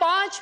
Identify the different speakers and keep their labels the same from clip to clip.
Speaker 1: 5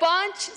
Speaker 1: 5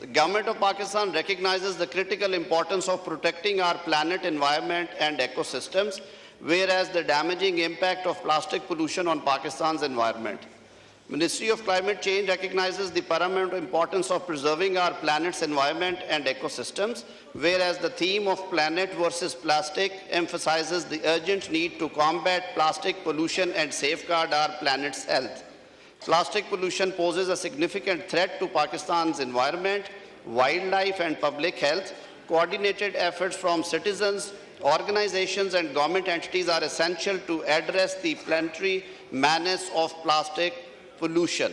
Speaker 2: The government of Pakistan recognizes the critical importance of protecting our planet, environment and ecosystems, whereas the damaging impact of plastic pollution on Pakistan's environment. Ministry of Climate Change recognizes the paramount importance of preserving our planet's environment and ecosystems, whereas the theme of planet versus plastic emphasizes the urgent need to combat plastic pollution and safeguard our planet's health. Plastic pollution poses a significant threat to Pakistan's environment, wildlife and public health. Coordinated efforts from citizens, organizations and government entities are essential to address the planetary menace of plastic pollution.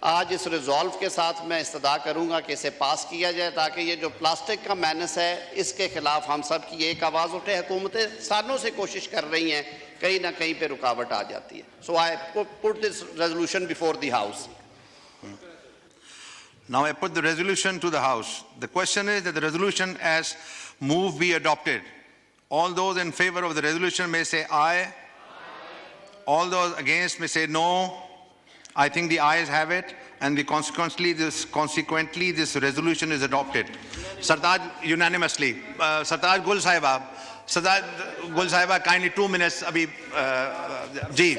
Speaker 2: آج اس resolve کے ساتھ میں استدعا کروں گا کہ اسے پاس کیا جائے تاکہ یہ جو پلاسٹک کا مینس ہے اس کے خلاف ہم سب کی ایک آواز اٹھے. حکومتیں سالوں سے کوشش کر رہی ہیں, کہیں نہ کہیں پہ رکاوٹ آ جاتی ہے. So I put this resolution before the house.
Speaker 3: Now I put the resolution to the House. The question is that the resolution as moved be adopted. All those in favor of the resolution may say aye. All those against may say no. I think the ayes have it, and consequently this resolution is adopted. Sartaj unanimously. Sartaj Gul Sahiba, kindly 2 minutes. Abhi, ji.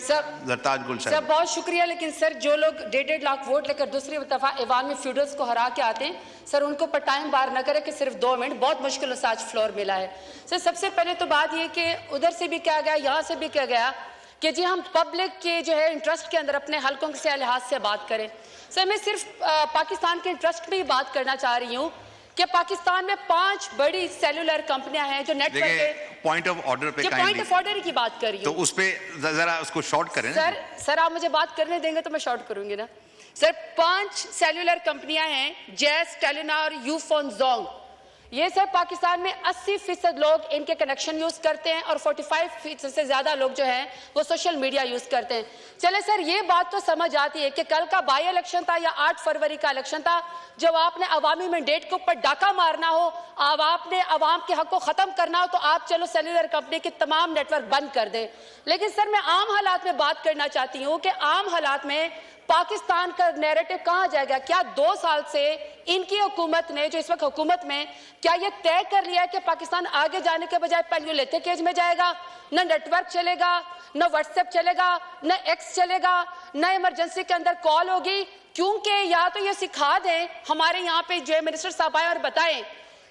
Speaker 1: سر بہت شکریہ, لیکن سر جو لوگ 1.5 lakh vote لے کر دوسری دفعہ ایوان میں فیوڈلز کو ہرا کے آتے ہیں, سر ان کو پر ٹائم بار نہ کرے کہ صرف 2 منٹ, بہت مشکل سے آج فلور ملا ہے. سر سب سے پہلے تو بات یہ کہ ادھر سے بھی کیا گیا, یہاں سے بھی کیا گیا کہ جی ہم پبلک کے جو ہے انٹرسٹ کے اندر اپنے حلقوں سے لحاظ سے بات کریں. سر میں صرف پاکستان کے انٹرسٹ میں ہی بات کرنا چاہ رہی ہوں کہ پاکستان میں 5 بڑی سیلولر کمپنیاں ہیں جو نیٹ ورک کے
Speaker 3: پوائنٹ آف آرڈر پہ
Speaker 1: پوائنٹ آف آرڈر کی بات کر رہی ہوں,
Speaker 3: تو اس پہ ذرا اس کو شارٹ کریں.
Speaker 1: سر آپ مجھے بات کرنے دیں گے تو میں شارٹ کروں گی نا. سر 5 سیلولر کمپنیاں ہیں, جیس, ٹیلینار, یو فون, زونگ. یہ سر پاکستان میں 80% لوگ ان کے کنیکشن یوز کرتے ہیں اور 45% سے زیادہ لوگ جو ہیں وہ سوشل میڈیا یوز کرتے ہیں. چلے سر یہ بات تو سمجھ آتی ہے کہ کل کا بائی الیکشن تھا یا 8 فروری کا الیکشن تھا, جب آپ نے عوامی مینڈیٹ کے اوپر ڈاکہ مارنا ہو, اب آپ نے عوام کے حق کو ختم کرنا ہو, تو آپ چلو سیلولر کمپنی کے تمام نیٹ ورک بند کر دیں. لیکن سر میں عام حالات میں بات کرنا چاہتی ہوں کہ عام حالات میں پاکستان کا نیریٹو کہاں جائے گا. کیا 2 سال سے ان کی حکومت نے جو اس وقت حکومت میں کیا یہ طے کر لیا ہے کہ پاکستان آگے جانے کے بجائے پیلیولیتھک ایج میں جائے گا؟ نہ نیٹ ورک چلے گا, نہ واٹس ایپ چلے گا, نہ ایکس چلے گا, نہ ایمرجنسی کے اندر کال ہوگی. کیونکہ یا تو یہ سکھا دیں ہمارے یہاں پہ جو منسٹر صاحب آئے اور بتائیں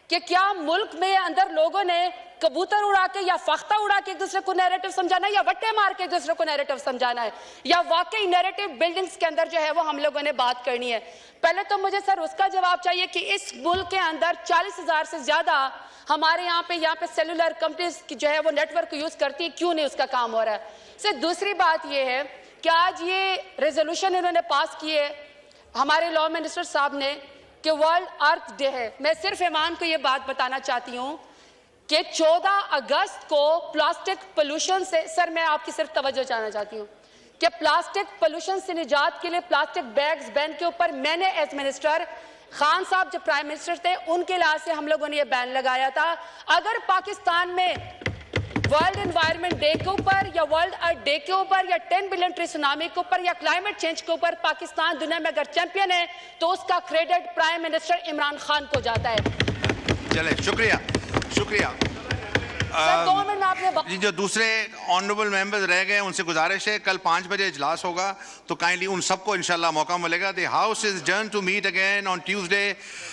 Speaker 1: کہ کیا ملک میں اندر لوگوں نے کبوتر اڑا کے یا فختہ اڑا کے ایک دوسرے کو نیریٹو سمجھانا ہے, یا وٹے مار کے ایک دوسرے کو نیریٹو سمجھانا ہے, یا واقعی نیریٹو بلڈنگز کے اندر جو ہے وہ ہم لوگوں نے بات کرنی ہے. پہلے تو مجھے سر اس کا جواب چاہیے کہ اس ملک کے اندر 40,000 سے زیادہ ہمارے یہاں پہ سیلولر کمپنیز کی جو ہے وہ نیٹ ورک یوز کرتی ہیں, کیوں نہیں اس کا کام ہو رہا ہے. سر دوسری بات یہ ہے کہ آج یہ ریزولوشن انہوں نے پاس کی ہے ہمارے لاء منسٹر صاحب نے کہ ورلڈ ارتھ ڈے ہے. میں صرف ایمان کو یہ بات بتانا چاہتی ہوں کہ 14 اگست کو پلاسٹک پولوشن سے, سر میں آپ کی صرف توجہ چاہنا چاہتی ہوں کہ پلاسٹک پولوشن سے نجات کے لیے پلاسٹک بیگز بین کے اوپر میں نے ایز منسٹر, خان صاحب جو پرائم منسٹر تھے ان کے لحاظ سے ہم لوگوں نے یہ بین لگایا تھا. اگر پاکستان میں ورلڈ انوائرمنٹ ڈے کے اوپر یا ورلڈ ارتھ ڈے کے اوپر یا 10 بلین ٹری سونامی کے اوپر یا کلائمیٹ چینج کے اوپر پاکستان دنیا میں اگر چیمپئن ہے تو اس کا credit prime minister Imran Khan کو جاتا ہے.
Speaker 3: چلے شکریہ. جی جو دوسرے آنریبل ممبرز رہ گئے ان سے گزارش ہے کل 5 بجے اجلاس ہوگا, تو کائنڈلی ان سب کو انشاءاللہ موقع ملے گا. The house is adjourned to meet again on Tuesday